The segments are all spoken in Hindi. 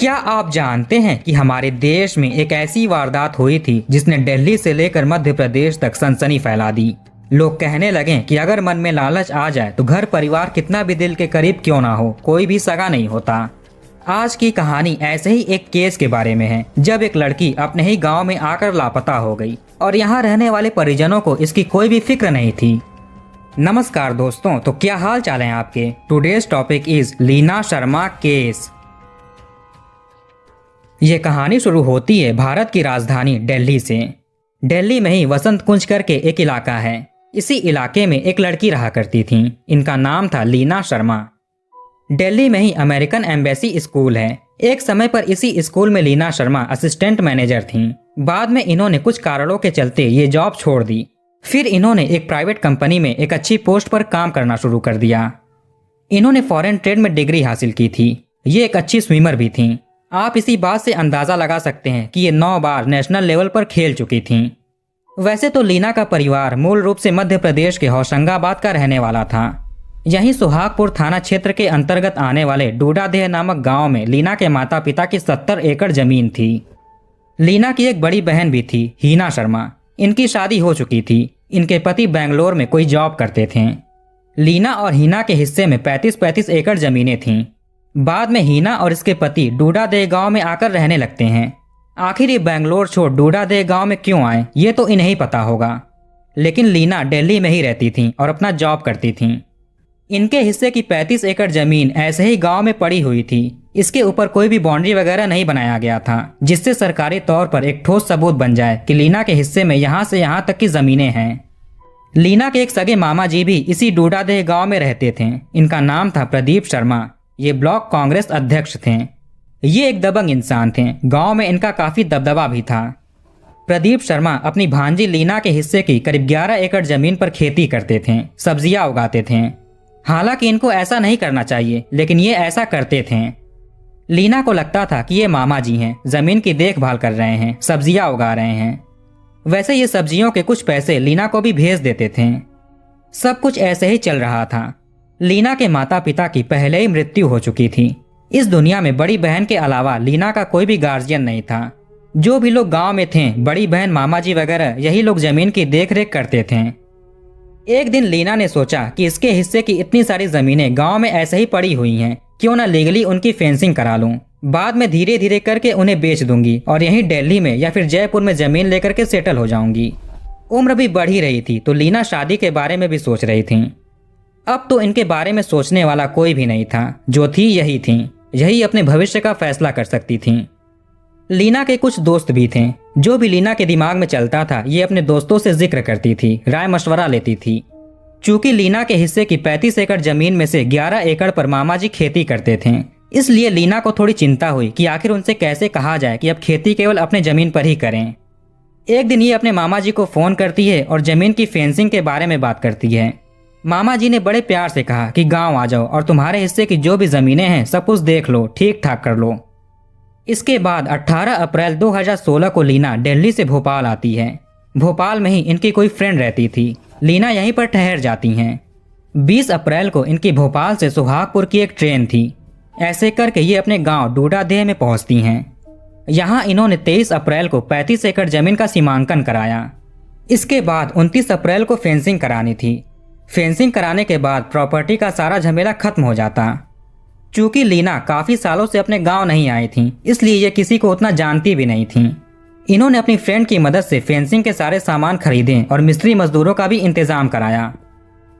क्या आप जानते हैं कि हमारे देश में एक ऐसी वारदात हुई थी जिसने दिल्ली से लेकर मध्य प्रदेश तक सनसनी फैला दी। लोग कहने लगे कि अगर मन में लालच आ जाए तो घर परिवार कितना भी दिल के करीब क्यों ना हो, कोई भी सगा नहीं होता। आज की कहानी ऐसे ही एक केस के बारे में है, जब एक लड़की अपने ही गांव में आकर लापता हो गई और यहाँ रहने वाले परिजनों को इसकी कोई भी फिक्र नहीं थी। नमस्कार दोस्तों, तो क्या हाल चाल है आपके। Today's topic is Leena Sharma case. ये कहानी शुरू होती है भारत की राजधानी दिल्ली से। दिल्ली में ही वसंत कुंज करके एक इलाका है। इसी इलाके में एक लड़की रहा करती थी। इनका नाम था लीना शर्मा। दिल्ली में ही अमेरिकन एम्बेसी स्कूल है। एक समय पर इसी स्कूल में लीना शर्मा असिस्टेंट मैनेजर थीं। बाद में इन्होंने कुछ कारणों के चलते ये जॉब छोड़ दी। फिर इन्होंने एक प्राइवेट कंपनी में एक अच्छी पोस्ट पर काम करना शुरू कर दिया। इन्होंने फॉरेन ट्रेड में डिग्री हासिल की थी। ये एक अच्छी स्विमर भी थीं। आप इसी बात से अंदाजा लगा सकते हैं कि ये 9 बार नेशनल लेवल पर खेल चुकी थीं। वैसे तो लीना का परिवार मूल रूप से मध्य प्रदेश के होशंगाबाद का रहने वाला था। यहीं सुहागपुर थाना क्षेत्र के अंतर्गत आने वाले डूडादेह नामक गांव में लीना के माता पिता की 70 एकड़ जमीन थी। लीना की एक बड़ी बहन भी थी, हीना शर्मा। इनकी शादी हो चुकी थी। इनके पति बेंगलोर में कोई जॉब करते थे। लीना और हीना के हिस्से में 35-35 एकड़ जमीनें थीं। बाद में हीना और इसके पति डूडादेह गांव में आकर रहने लगते हैं। आखिर ये बेंगलोर छोड़ डूडादेह गांव में क्यों आए, ये तो इन्हें ही पता होगा। लेकिन लीना दिल्ली में ही रहती थीं और अपना जॉब करती थीं। इनके हिस्से की 35 एकड़ जमीन ऐसे ही गांव में पड़ी हुई थी। इसके ऊपर कोई भी बाउंड्री वगैरह नहीं बनाया गया था, जिससे सरकारी तौर पर एक ठोस सबूत बन जाए कि लीना के हिस्से में यहाँ से यहाँ तक की जमीनें हैं। लीना के एक सगे मामा जी भी इसी डूडादेह गांव में रहते थे। इनका नाम था प्रदीप शर्मा। ये ब्लॉक कांग्रेस अध्यक्ष थे। ये एक दबंग इंसान थे। गांव में इनका काफी दबदबा भी था। प्रदीप शर्मा अपनी भांजी लीना के हिस्से की करीब 11 एकड़ जमीन पर खेती करते थे, सब्जियां उगाते थे। हालांकि इनको ऐसा नहीं करना चाहिए, लेकिन ये ऐसा करते थे। लीना को लगता था कि ये मामा जी हैं, जमीन की देखभाल कर रहे हैं, सब्जियां उगा रहे हैं। वैसे ये सब्जियों के कुछ पैसे लीना को भी भेज देते थे। सब कुछ ऐसे ही चल रहा था। लीना के माता पिता की पहले ही मृत्यु हो चुकी थी। इस दुनिया में बड़ी बहन के अलावा लीना का कोई भी गार्जियन नहीं था। जो भी लोग गांव में थे, बड़ी बहन, मामा जी वगैरह, यही लोग जमीन की देखरेख करते थे। एक दिन लीना ने सोचा कि इसके हिस्से की इतनी सारी जमीनें गांव में ऐसे ही पड़ी हुई हैं, क्यों ना लीगली उनकी फेंसिंग करा लूं। बाद में धीरे धीरे करके उन्हें बेच दूंगी और यहीं दिल्ली में या फिर जयपुर में जमीन लेकर के सेटल हो जाऊंगी। उम्र भी बढ़ ही रही थी, तो लीना शादी के बारे में भी सोच रही थी। अब तो इनके बारे में सोचने वाला कोई भी नहीं था। जो थी यही थी। यही अपने भविष्य का फैसला कर सकती थीं। लीना के कुछ दोस्त भी थे। जो भी लीना के दिमाग में चलता था, ये अपने दोस्तों से जिक्र करती थी, राय मशवरा लेती थी। चूंकि लीना के हिस्से की 35 एकड़ जमीन में से 11 एकड़ पर मामा जी खेती करते थे, इसलिए लीना को थोड़ी चिंता हुई कि आखिर उनसे कैसे कहा जाए कि अब खेती केवल अपने जमीन पर ही करें। एक दिन ये अपने मामा जी को फोन करती है और जमीन की फेंसिंग के बारे में बात करती है। मामा जी ने बड़े प्यार से कहा कि गांव आ जाओ और तुम्हारे हिस्से की जो भी जमीनें हैं सब कुछ देख लो, ठीक ठाक कर लो। इसके बाद 18 अप्रैल 2016 को लीना दिल्ली से भोपाल आती है। भोपाल में ही इनकी कोई फ्रेंड रहती थी। लीना यहीं पर ठहर जाती हैं। 20 अप्रैल को इनकी भोपाल से सुहागपुर की एक ट्रेन थी। ऐसे करके ये अपने गांव डूडादेह में पहुंचती हैं। यहाँ इन्होंने 23 अप्रैल को 35 एकड़ जमीन का सीमांकन कराया। इसके बाद 29 अप्रैल को फेंसिंग करानी थी। फेंसिंग कराने के बाद प्रॉपर्टी का सारा झमेला खत्म हो जाता। चूंकि लीना काफी सालों से अपने गांव नहीं आई थी, इसलिए ये किसी को उतना जानती भी नहीं थी। इन्होंने अपनी फ्रेंड की मदद से फेंसिंग के सारे सामान खरीदे और मिस्त्री मजदूरों का भी इंतजाम कराया।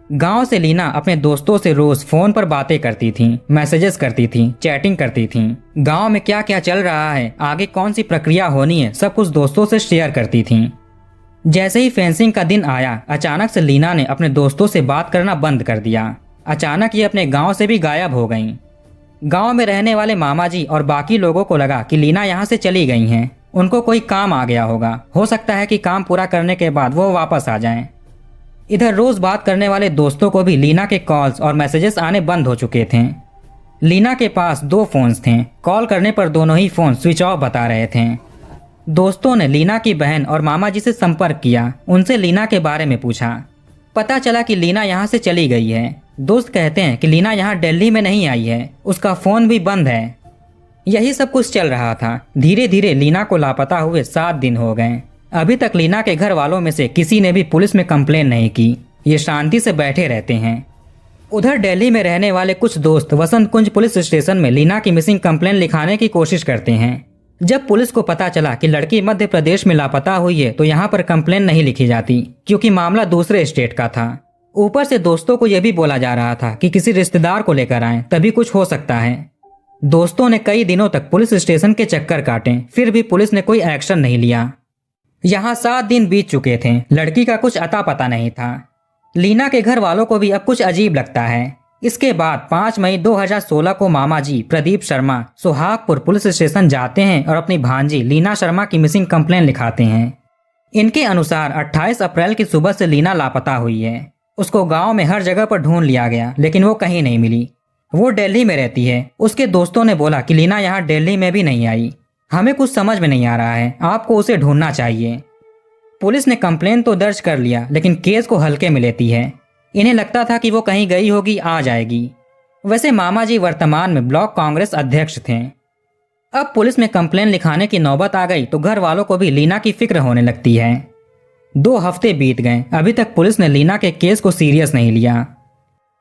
गांव से लीना अपने दोस्तों से रोज फोन पर बातें करती थी, मैसेजेस करती थी, चैटिंग करती थी। गांव में क्या क्या चल रहा है, आगे कौन सी प्रक्रिया होनी है, सब कुछ दोस्तों से शेयर करती थी। जैसे ही फेंसिंग का दिन आया, अचानक से लीना ने अपने दोस्तों से बात करना बंद कर दिया। अचानक ये अपने गांव से भी गायब हो गईं। गांव में रहने वाले मामा जी और बाकी लोगों को लगा कि लीना यहाँ से चली गई हैं। उनको कोई काम आ गया होगा। हो सकता है कि काम पूरा करने के बाद वो वापस आ जाएं। इधर रोज बात करने वाले दोस्तों को भी लीना के कॉल्स और मैसेजेस आने बंद हो चुके थे। लीना के पास 2 फोन्स थे। कॉल करने पर दोनों ही फोन स्विच ऑफ बता रहे थे। दोस्तों ने लीना की बहन और मामा जी से संपर्क किया। उनसे लीना के बारे में पूछा। पता चला कि लीना यहाँ से चली गई है। दोस्त कहते हैं कि लीना यहाँ दिल्ली में नहीं आई है, उसका फोन भी बंद है। यही सब कुछ चल रहा था। धीरे धीरे लीना को लापता हुए 7 दिन हो गए। अभी तक लीना के घर वालों में से किसी ने भी पुलिस में कंप्लेन नहीं की। ये शांति से बैठे रहते हैं। उधर दिल्ली में रहने वाले कुछ दोस्त वसंत कुंज पुलिस स्टेशन में लीना की मिसिंग कंप्लेन लिखाने की कोशिश करते हैं। जब पुलिस को पता चला कि लड़की मध्य प्रदेश में लापता हुई है तो यहाँ पर कंप्लेन नहीं लिखी जाती, क्योंकि मामला दूसरे स्टेट का था। ऊपर से दोस्तों को यह भी बोला जा रहा था कि किसी रिश्तेदार को लेकर आएं, तभी कुछ हो सकता है। दोस्तों ने कई दिनों तक पुलिस स्टेशन के चक्कर काटे, फिर भी पुलिस ने कोई एक्शन नहीं लिया। यहाँ 7 दिन बीत चुके थे। लड़की का कुछ अता पता नहीं था। लीना के घर वालों को भी अब कुछ अजीब लगता है। इसके बाद 5 मई 2016 को मामा जी प्रदीप शर्मा सुहागपुर पुलिस स्टेशन जाते हैं और अपनी भांजी लीना शर्मा की मिसिंग कंप्लेन लिखाते हैं। इनके अनुसार 28 अप्रैल की सुबह से लीना लापता हुई है। उसको गांव में हर जगह पर ढूंढ लिया गया, लेकिन वो कहीं नहीं मिली। वो दिल्ली में रहती है। उसके दोस्तों ने बोला कि लीना यहाँ दिल्ली में भी नहीं आई। हमें कुछ समझ में नहीं आ रहा है, आपको उसे ढूंढना चाहिए। पुलिस ने कंप्लेन तो दर्ज कर लिया, लेकिन केस को हल्के में लेती है। इन्हें लगता था कि वो कहीं गई होगी, आ जाएगी। वैसे मामा जी वर्तमान में ब्लॉक कांग्रेस अध्यक्ष थे। अब पुलिस में कंप्लेन लिखाने की नौबत आ गई तो घर वालों को भी लीना की फिक्र होने लगती है। 2 हफ्ते बीत गए, अभी तक पुलिस ने लीना के केस को सीरियस नहीं लिया।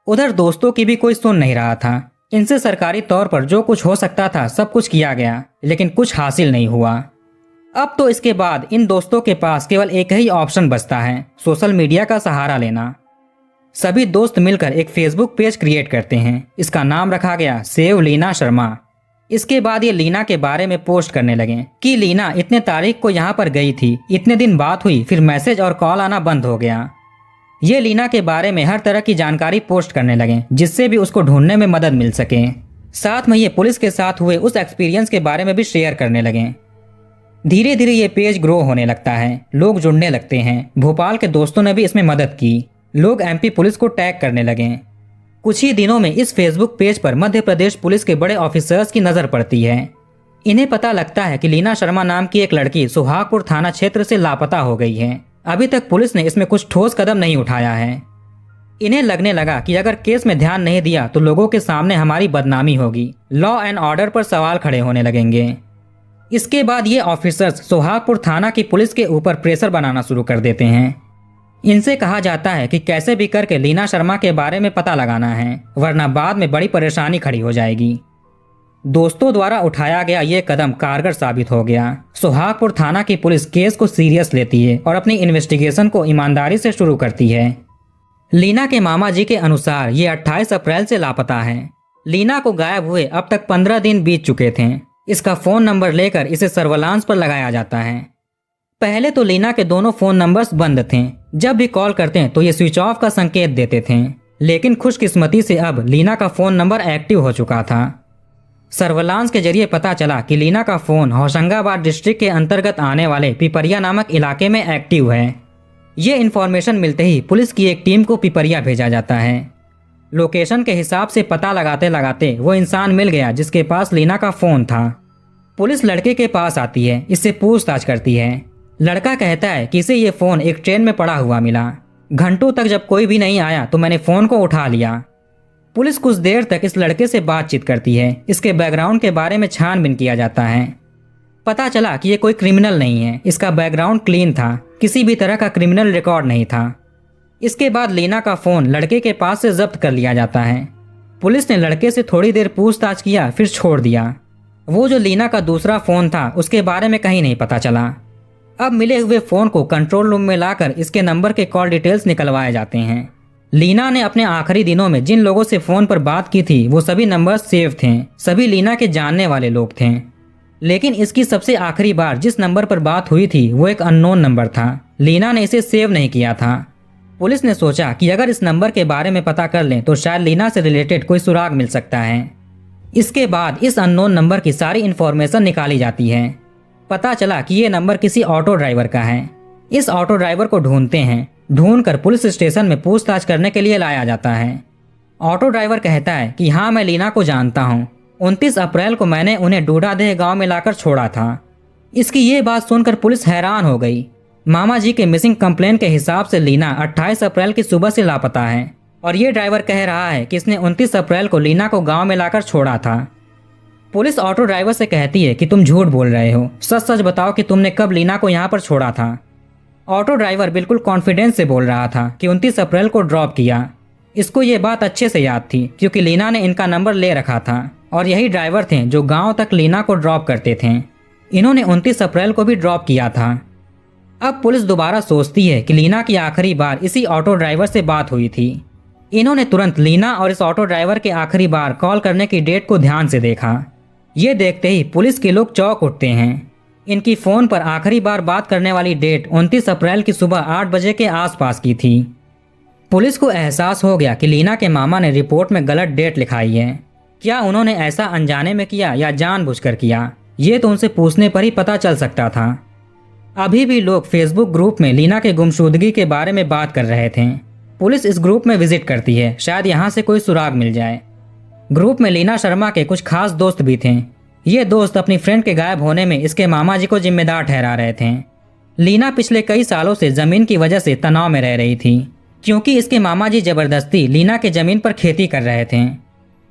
उधर दोस्तों की भी कोई सुन नहीं रहा था। इनसे सरकारी तौर पर जो कुछ हो सकता था सब कुछ किया गया, लेकिन कुछ हासिल नहीं हुआ। अब तो इसके बाद इन दोस्तों के पास केवल एक ही ऑप्शन बचता है, सोशल मीडिया का सहारा लेना। सभी दोस्त मिलकर एक फेसबुक पेज क्रिएट करते हैं। इसका नाम रखा गया सेव लीना शर्मा। इसके बाद ये लीना के बारे में पोस्ट करने लगे कि लीना इतने तारीख को यहाँ पर गई थी, इतने दिन बात हुई, फिर मैसेज और कॉल आना बंद हो गया। ये लीना के बारे में हर तरह की जानकारी पोस्ट करने लगे, जिससे भी उसको ढूंढने में मदद मिल सके। साथ में ये पुलिस के साथ हुए उस एक्सपीरियंस के बारे में भी शेयर करने लगे। धीरे धीरे ये पेज ग्रो होने लगता है, लोग जुड़ने लगते हैं। भोपाल के दोस्तों ने भी इसमें मदद की। लोग एमपी पुलिस को टैग करने लगे। कुछ ही दिनों में इस फेसबुक पेज पर मध्य प्रदेश पुलिस के बड़े ऑफिसर्स की नजर पड़ती है। इन्हें पता लगता है कि लीना शर्मा नाम की एक लड़की सुहागपुर थाना क्षेत्र से लापता हो गई है। अभी तक पुलिस ने इसमें कुछ ठोस कदम नहीं उठाया है। इन्हें लगने लगा कि अगर केस में ध्यान नहीं दिया तो लोगों के सामने हमारी बदनामी होगी, लॉ एंड ऑर्डर पर सवाल खड़े होने लगेंगे। इसके बाद ये ऑफिसर्स सोहागपुर थाना की पुलिस के ऊपर प्रेशर बनाना शुरू कर देते हैं। इनसे कहा जाता है कि कैसे भी करके लीना शर्मा के बारे में पता लगाना है, वरना बाद में बड़ी परेशानी खड़ी हो जाएगी। दोस्तों द्वारा उठाया गया ये कदम कारगर साबित हो गया। सोहागपुर थाना की पुलिस केस को सीरियस लेती है और अपनी इन्वेस्टिगेशन को ईमानदारी से शुरू करती है। लीना के मामा जी के अनुसार ये 28 अप्रैल से लापता है। लीना को गायब हुए अब तक 15 दिन बीत चुके थे। इसका फोन नंबर लेकर इसे सर्विलांस पर लगाया जाता है। पहले तो लीना के दोनों फोन नंबर्स बंद थे। जब भी कॉल करते तो ये स्विच ऑफ का संकेत देते थे, लेकिन खुशकिस्मती से अब लीना का फोन नंबर एक्टिव हो चुका था। सर्विलांस के जरिए पता चला कि लीना का फोन होशंगाबाद डिस्ट्रिक्ट के अंतर्गत आने वाले पिपरिया नामक इलाके में एक्टिव है। ये इन्फॉर्मेशन मिलते ही पुलिस की एक टीम को पिपरिया भेजा जाता है। लोकेशन के हिसाब से पता लगाते लगाते वो इंसान मिल गया जिसके पास लीना का फोन था। पुलिस लड़के के पास आती है, इससे पूछताछ करती है। लड़का कहता है कि इसे ये फोन एक ट्रेन में पड़ा हुआ मिला। घंटों तक जब कोई भी नहीं आया तो मैंने फोन को उठा लिया। पुलिस कुछ देर तक इस लड़के से बातचीत करती है। इसके बैकग्राउंड के बारे में छानबीन किया जाता है। पता चला कि ये कोई क्रिमिनल नहीं है। इसका बैकग्राउंड क्लीन था, किसी भी तरह का क्रिमिनल रिकॉर्ड नहीं था। इसके बाद लीना का फोन लड़के के पास से जब्त कर लिया जाता है। पुलिस ने लड़के से थोड़ी देर पूछताछ किया, फिर छोड़ दिया। वो जो लीना का दूसरा फोन था उसके बारे में कहीं नहीं पता चला। अब मिले हुए फोन को कंट्रोल रूम में लाकर इसके नंबर के कॉल डिटेल्स निकलवाए जाते हैं। लीना ने अपने आखिरी दिनों में जिन लोगों से फोन पर बात की थी वो सभी नंबर सेव थे, सभी लीना के जानने वाले लोग थे। लेकिन इसकी सबसे आखिरी बार जिस नंबर पर बात हुई थी वो एक अननोन नंबर था। लीना ने इसे सेव नहीं किया था। पुलिस ने सोचा कि अगर इस नंबर के बारे में पता कर लें तो शायद लीना से रिलेटेड कोई सुराग मिल सकता है। इसके बाद इस अननोन नंबर की सारी इन्फॉर्मेशन निकाली जाती है। पता चला कि ये नंबर किसी ऑटो ड्राइवर का है। इस ऑटो ड्राइवर को ढूंढते हैं। ढूंढकर पुलिस स्टेशन में पूछताछ करने के लिए लाया जाता है। ऑटो ड्राइवर कहता है कि हाँ, मैं लीना को जानता हूँ। 29 अप्रैल को मैंने उन्हें डूडादेह गांव में लाकर छोड़ा था। इसकी ये बात सुनकर पुलिस हैरान हो गई। मामा जी के मिसिंग कंप्लेन के हिसाब से लीना 28 अप्रैल की सुबह से लापता है और ये ड्राइवर कह रहा है कि इसने 29 अप्रैल को लीना को गांव में लाकर छोड़ा था। पुलिस ऑटो ड्राइवर से कहती है कि तुम झूठ बोल रहे हो, सच सच बताओ कि तुमने कब लीना को यहाँ पर छोड़ा था। ऑटो ड्राइवर बिल्कुल कॉन्फिडेंस से बोल रहा था कि 29 अप्रैल को ड्रॉप किया। इसको ये बात अच्छे से याद थी क्योंकि लीना ने इनका नंबर ले रखा था और यही ड्राइवर थे जो गांव तक लीना को ड्रॉप करते थे। इन्होंने 29 अप्रैल को भी ड्रॉप किया था। अब पुलिस दोबारा सोचती है कि लीना की आखिरी बार इसी ऑटो ड्राइवर से बात हुई थी। इन्होंने तुरंत लीना और इस ऑटो ड्राइवर के आखिरी बार कॉल करने की डेट को ध्यान से देखा। ये देखते ही पुलिस के लोग चौंक उठते हैं। इनकी फ़ोन पर आखिरी बार बात करने वाली डेट 29 अप्रैल की सुबह 8 बजे के आसपास की थी। पुलिस को एहसास हो गया कि लीना के मामा ने रिपोर्ट में गलत डेट लिखाई है। क्या उन्होंने ऐसा अनजाने में किया या जानबूझकर किया, ये तो उनसे पूछने पर ही पता चल सकता था। अभी भी लोग फेसबुक ग्रुप में लीना के गुमशुदगी के बारे में बात कर रहे थे। पुलिस इस ग्रुप में विजिट करती है, शायद यहाँ से कोई सुराग मिल जाए। ग्रुप में लीना शर्मा के कुछ खास दोस्त भी थे। ये दोस्त अपनी फ्रेंड के गायब होने में इसके मामा जी को जिम्मेदार ठहरा रहे थे। लीना पिछले कई सालों से जमीन की वजह से तनाव में रह रही थी क्योंकि इसके मामा जी जबरदस्ती लीना के जमीन पर खेती कर रहे थे।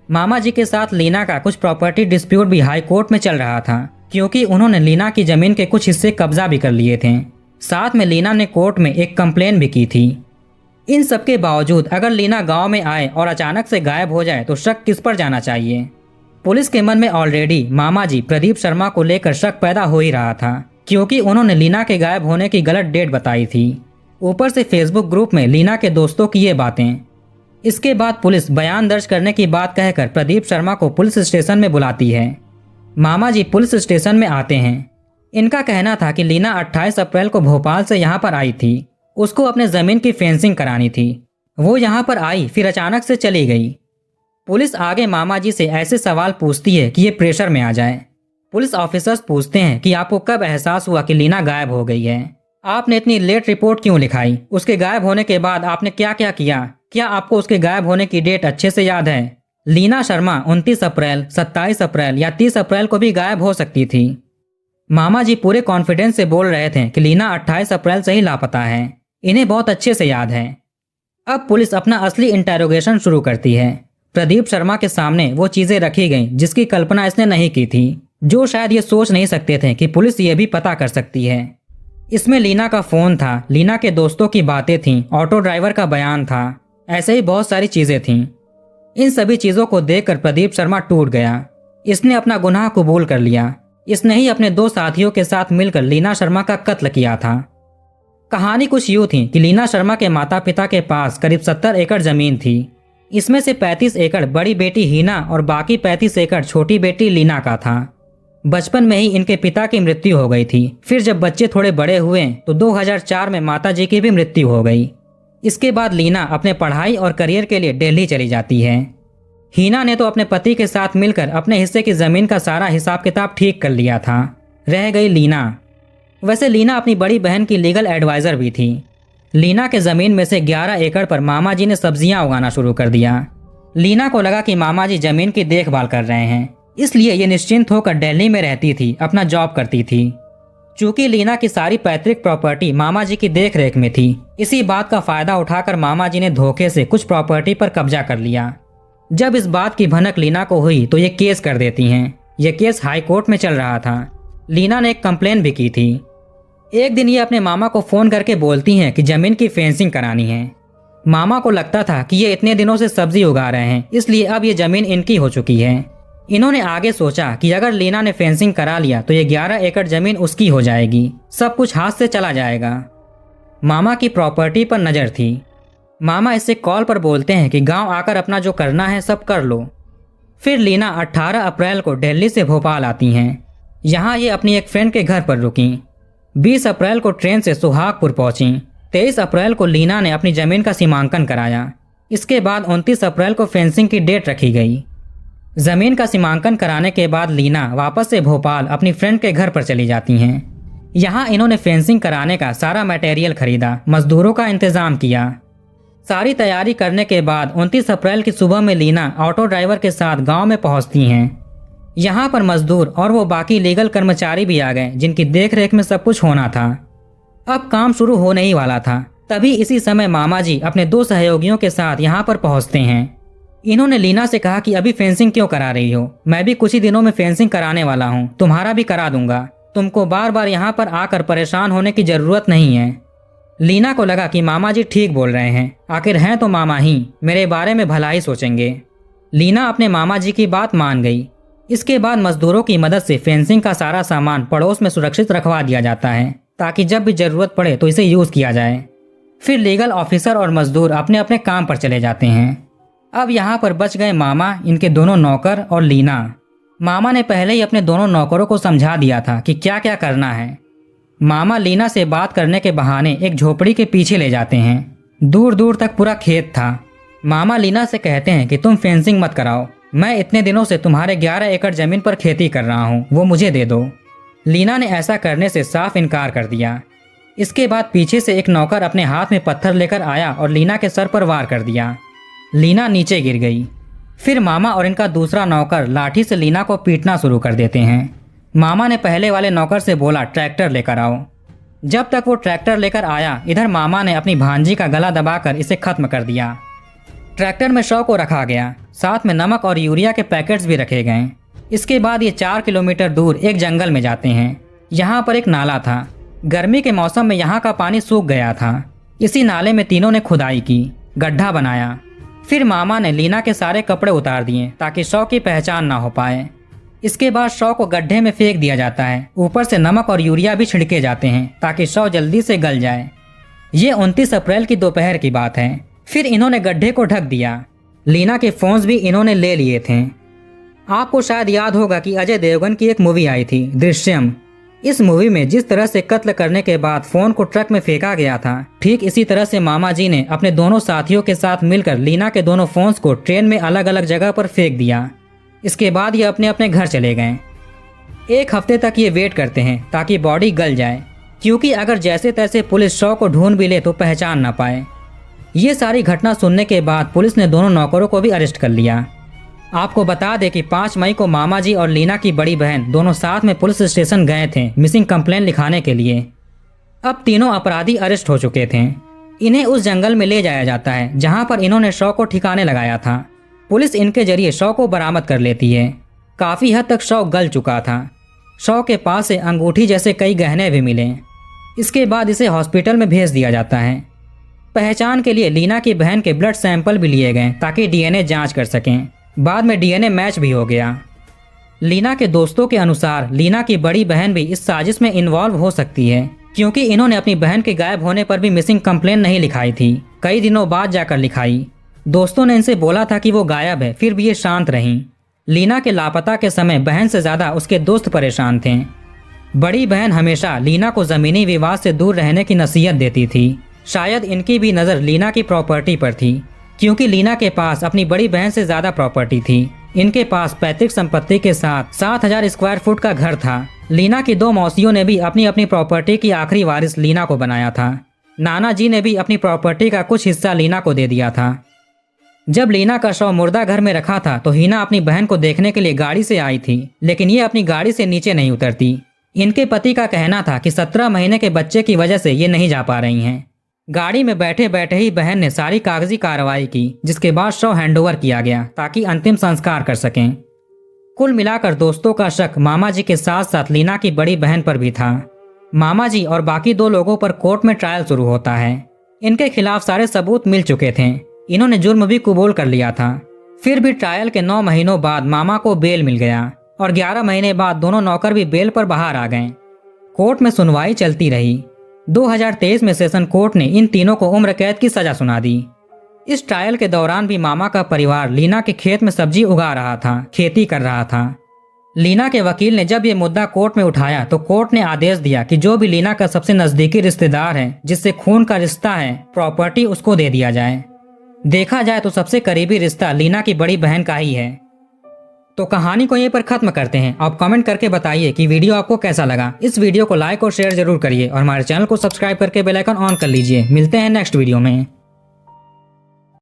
मामा जी के साथ लीना का कुछ प्रॉपर्टी डिस्प्यूट भी हाई कोर्ट में चल रहा था क्योंकि उन्होंने लीना की जमीन के कुछ हिस्से कब्जा भी कर लिए थे। साथ में लीना ने कोर्ट में एक कंप्लेन भी की थी। इन सब के बावजूद अगर लीना गांव में आए और अचानक से गायब हो जाए तो शक किस पर जाना चाहिए। पुलिस के मन में ऑलरेडी मामा जी प्रदीप शर्मा को लेकर शक पैदा हो ही रहा था क्योंकि उन्होंने लीना के गायब होने की गलत डेट बताई थी। ऊपर से फेसबुक ग्रुप में लीना के दोस्तों की ये बातें। इसके बाद पुलिस बयान दर्ज करने की बात कहकर प्रदीप शर्मा को पुलिस स्टेशन में बुलाती है। मामा जी पुलिस स्टेशन में आते हैं। इनका कहना था कि लीना 28 अप्रैल को भोपाल से यहाँ पर आई थी। उसको अपने ज़मीन की फेंसिंग करानी थी। वो यहाँ पर आई फिर अचानक से चली गई। पुलिस आगे मामा जी से ऐसे सवाल पूछती है कि ये प्रेशर में आ जाए। पुलिस ऑफिसर्स पूछते हैं कि आपको कब एहसास हुआ कि लीना गायब हो गई है? आपने इतनी लेट रिपोर्ट क्यों लिखाई? उसके गायब होने के बाद आपने क्या क्या किया? क्या आपको उसके गायब होने की डेट अच्छे से याद है? लीना शर्मा 29 अप्रैल, 27 अप्रैल या 30 अप्रैल को भी गायब हो सकती थी। मामा जी पूरे कॉन्फिडेंस से बोल रहे थे कि लीना 28 अप्रैल से ही लापता है। इन्हें बहुत अच्छे से याद है। अब पुलिस अपना असली इंटेरोगेशन शुरू करती है। प्रदीप शर्मा के सामने वो चीजें रखी गईं जिसकी कल्पना इसने नहीं की थी, जो शायद ये सोच नहीं सकते थे कि पुलिस ये भी पता कर सकती है। इसमें लीना का फोन था, लीना के दोस्तों की बातें थीं, ऑटो ड्राइवर का बयान था, ऐसे ही बहुत सारी चीजें थीं। इन सभी चीजों को देखकर प्रदीप शर्मा टूट गया। इसने अपना गुनाह कबूल कर लिया। इसने ही अपने 2 साथियों के साथ मिलकर लीना शर्मा का कत्ल किया था। कहानी कुछ यूँ थी कि लीना शर्मा के माता पिता के पास करीब 70 एकड़ जमीन थी। इसमें से 35 एकड़ बड़ी बेटी हीना और बाकी 35 एकड़ छोटी बेटी लीना का था। बचपन में ही इनके पिता की मृत्यु हो गई थी। फिर जब बच्चे थोड़े बड़े हुए तो 2004 में माता जी की भी मृत्यु हो गई। इसके बाद लीना अपने पढ़ाई और करियर के लिए दिल्ली चली जाती है। हीना ने तो अपने पति के साथ मिलकर अपने हिस्से की जमीन का सारा हिसाब किताब ठीक कर लिया था। रह गई लीना। वैसे लीना अपनी बड़ी बहन की लीगल एडवाइजर भी थी। लीना के जमीन में से 11 एकड़ पर मामा जी ने सब्जियां उगाना शुरू कर दिया। लीना को लगा कि मामा जी जमीन की देखभाल कर रहे हैं, इसलिए ये निश्चिंत होकर दिल्ली में रहती थी, अपना जॉब करती थी। चूंकि लीना की सारी पैतृक प्रॉपर्टी मामा जी की देखरेख में थी, इसी बात का फायदा उठाकर मामा जी ने धोखे से कुछ प्रॉपर्टी पर कब्जा कर लिया। जब इस बात की भनक लीना को हुई तो ये केस कर देती हैं। यह केस हाई कोर्ट में चल रहा था। लीना ने एक कंप्लेन भी की थी। एक दिन ये अपने मामा को फोन करके बोलती हैं कि जमीन की फेंसिंग करानी है। मामा को लगता था कि ये इतने दिनों से सब्जी उगा रहे हैं, इसलिए अब ये जमीन इनकी हो चुकी है। इन्होंने आगे सोचा कि अगर लीना ने फेंसिंग करा लिया तो ये 11 एकड़ जमीन उसकी हो जाएगी, सब कुछ हाथ से चला जाएगा। मामा की प्रॉपर्टी पर नजर थी। मामा इससे कॉल पर बोलते हैं कि गांव आकर अपना जो करना है सब कर लो। फिर लीना 18 अप्रैल को दिल्ली से भोपाल आती हैं। यहाँ ये अपनी एक फ्रेंड के घर पर रुकीं। 20 अप्रैल को ट्रेन से सुहागपुर पहुंची। 23 अप्रैल को लीना ने अपनी जमीन का सीमांकन कराया। इसके बाद 29 अप्रैल को फेंसिंग की डेट रखी गई। जमीन का सीमांकन कराने के बाद लीना वापस से भोपाल अपनी फ्रेंड के घर पर चली जाती हैं। यहाँ इन्होंने फेंसिंग कराने का सारा मटेरियल खरीदा, मजदूरों का इंतजाम किया। सारी तैयारी करने के बाद 29 अप्रैल की सुबह में लीना ऑटो ड्राइवर के साथ गांव में पहुंचती हैं। यहाँ पर मजदूर और वो बाकी लीगल कर्मचारी भी आ गए जिनकी देखरेख में सब कुछ होना था। अब काम शुरू होने ही वाला था। तभी इसी समय मामा जी अपने 2 सहयोगियों के साथ यहाँ पर पहुँचते हैं। इन्होंने लीना से कहा कि अभी फेंसिंग क्यों करा रही हो, मैं भी कुछ ही दिनों में फेंसिंग कराने वाला हूँ, तुम्हारा भी करा दूंगा, तुमको बार बार यहाँ पर आकर परेशान होने की जरूरत नहीं है। लीना को लगा कि मामा जी ठीक बोल रहे हैं, आखिर हैं तो मामा ही, मेरे बारे में भला ही सोचेंगे। लीना अपने मामा जी की बात मान गई। इसके बाद मजदूरों की मदद से फेंसिंग का सारा सामान पड़ोस में सुरक्षित रखवा दिया जाता है ताकि जब भी जरूरत पड़े तो इसे यूज किया जाए। फिर लीगल ऑफिसर और मजदूर अपने अपने काम पर चले जाते हैं। अब यहाँ पर बच गए मामा, इनके दोनों नौकर और लीना। मामा ने पहले ही अपने दोनों नौकरों को समझा दिया था कि क्या क्या करना है। मामा लीना से बात करने के बहाने एक झोपड़ी के पीछे ले जाते हैं। दूर दूर तक पूरा खेत था। मामा लीना से कहते हैं कि तुम फेंसिंग मत कराओ, मैं इतने दिनों से तुम्हारे 11 एकड़ जमीन पर खेती कर रहा हूँ, वो मुझे दे दो। लीना ने ऐसा करने से साफ इनकार कर दिया। इसके बाद पीछे से एक नौकर अपने हाथ में पत्थर लेकर आया और लीना के सर पर वार कर दिया। लीना नीचे गिर गई। फिर मामा और इनका दूसरा नौकर लाठी से लीना को पीटना शुरू कर देते हैं। मामा ने पहले वाले नौकर से बोला ट्रैक्टर लेकर आओ। जब तक वो ट्रैक्टर लेकर आया, इधर मामा ने अपनी भांजी का गला दबाकर इसे खत्म कर दिया। ट्रैक्टर में शव को रखा गया, साथ में नमक और यूरिया के पैकेट्स भी रखे गए। इसके बाद ये 4 किलोमीटर दूर एक जंगल में जाते हैं। यहाँ पर एक नाला था। गर्मी के मौसम में यहाँ का पानी सूख गया था। इसी नाले में तीनों ने खुदाई की, गड्ढा बनाया। फिर मामा ने लीना के सारे कपड़े उतार दिए ताकि शव की पहचान ना हो पाए। इसके बाद शव को गड्ढे में फेंक दिया जाता है। ऊपर से नमक और यूरिया भी छिड़के जाते हैं ताकि शव जल्दी से गल जाए। ये 29 अप्रैल की दोपहर की बात है। फिर इन्होंने गड्ढे को ढक दिया। लीना के फोन्स भी इन्होंने ले लिए थे। आपको शायद याद होगा कि अजय देवगन की एक मूवी आई थी, दृश्यम। इस मूवी में जिस तरह से कत्ल करने के बाद फोन को ट्रक में फेंका गया था, ठीक इसी तरह से मामा जी ने अपने दोनों साथियों के साथ मिलकर लीना के दोनों फोन्स को ट्रेन में अलग अलग जगह पर फेंक दिया। इसके बाद ये अपने अपने घर चले गए। 1 हफ्ते तक ये वेट करते हैं ताकि बॉडी गल जाए, क्योंकि अगर जैसे तैसे पुलिस शव को ढूंढ भी ले तो पहचान ना पाए। ये सारी घटना सुनने के बाद पुलिस ने दोनों नौकरों को भी अरेस्ट कर लिया। आपको बता दें कि 5 मई को मामा जी और लीना की बड़ी बहन दोनों साथ में पुलिस स्टेशन गए थे मिसिंग कंप्लेंट लिखाने के लिए। अब तीनों अपराधी अरेस्ट हो चुके थे। इन्हें उस जंगल में ले जाया जाता है जहां पर इन्होंने शव को ठिकाने लगाया था। पुलिस इनके जरिए शव को बरामद कर लेती है। काफ़ी हद तक शव गल चुका था। शव के पास से अंगूठी जैसे कई गहने भी मिले। इसके बाद इसे हॉस्पिटल में भेज दिया जाता है। पहचान के लिए लीना की बहन के ब्लड सैंपल भी लिए गए ताकि डीएनए जांच कर सकें। बाद में डीएनए मैच भी हो गया। लीना के दोस्तों के अनुसार लीना की बड़ी बहन भी इस साजिश में इन्वॉल्व हो सकती है, क्योंकि इन्होंने अपनी बहन के गायब होने पर भी मिसिंग कंप्लेन नहीं लिखाई थी, कई दिनों बाद जाकर लिखाई। दोस्तों ने इनसे बोला था कि वो गायब है, फिर भी ये शांत रहीं। लीना के लापता के समय बहन से ज़्यादा उसके दोस्त परेशान थे। बड़ी बहन हमेशा लीना को ज़मीनी विवाद से दूर रहने की नसीहत देती थी। शायद इनकी भी नज़र लीना की प्रॉपर्टी पर थी, क्योंकि लीना के पास अपनी बड़ी बहन से ज़्यादा प्रॉपर्टी थी। इनके पास पैतृक संपत्ति के साथ 7000 स्क्वायर फुट का घर था। लीना की 2 मौसियों ने भी अपनी अपनी प्रॉपर्टी की आखिरी वारिस लीना को बनाया था। नाना जी ने भी अपनी प्रॉपर्टी का कुछ हिस्सा लीना को दे दिया था। जब लीना का शव मुर्दा घर में रखा था तो हीना अपनी बहन को देखने के लिए गाड़ी से आई थी, लेकिन ये अपनी गाड़ी से नीचे नहीं उतरती। इनके पति का कहना था कि 17 महीने के बच्चे की वजह से ये नहीं जा पा रही हैं। गाड़ी में बैठे बैठे ही बहन ने सारी कागजी कार्रवाई की, जिसके बाद शव हैंडओवर किया गया ताकि अंतिम संस्कार कर सकें। कुल मिलाकर दोस्तों का शक मामा जी के साथ साथ लीना की बड़ी बहन पर भी था। मामा जी और बाकी 2 लोगों पर कोर्ट में ट्रायल शुरू होता है। इनके खिलाफ सारे सबूत मिल चुके थे। इन्होंने जुर्म भी कबूल कर लिया था। फिर भी ट्रायल के 9 महीनों बाद मामा को बेल मिल गया और 11 महीने बाद दोनों नौकर भी बेल पर बाहर आ गए। कोर्ट में सुनवाई चलती रही। 2023 में सेशन कोर्ट ने इन तीनों को उम्र कैद की सजा सुना दी। इस ट्रायल के दौरान भी मामा का परिवार लीना के खेत में सब्जी उगा रहा था, खेती कर रहा था। लीना के वकील ने जब ये मुद्दा कोर्ट में उठाया तो कोर्ट ने आदेश दिया कि जो भी लीना का सबसे नजदीकी रिश्तेदार है, जिससे खून का रिश्ता है, प्रॉपर्टी उसको दे दिया जाए। देखा जाए तो सबसे करीबी रिश्ता लीना की बड़ी बहन का ही है। तो कहानी को यहीं पर खत्म करते हैं। आप कमेंट करके बताइए कि वीडियो आपको कैसा लगा। इस वीडियो को लाइक और शेयर जरूर करिए और हमारे चैनल को सब्सक्राइब करके बेल आइकन ऑन कर लीजिए। मिलते हैं नेक्स्ट वीडियो में।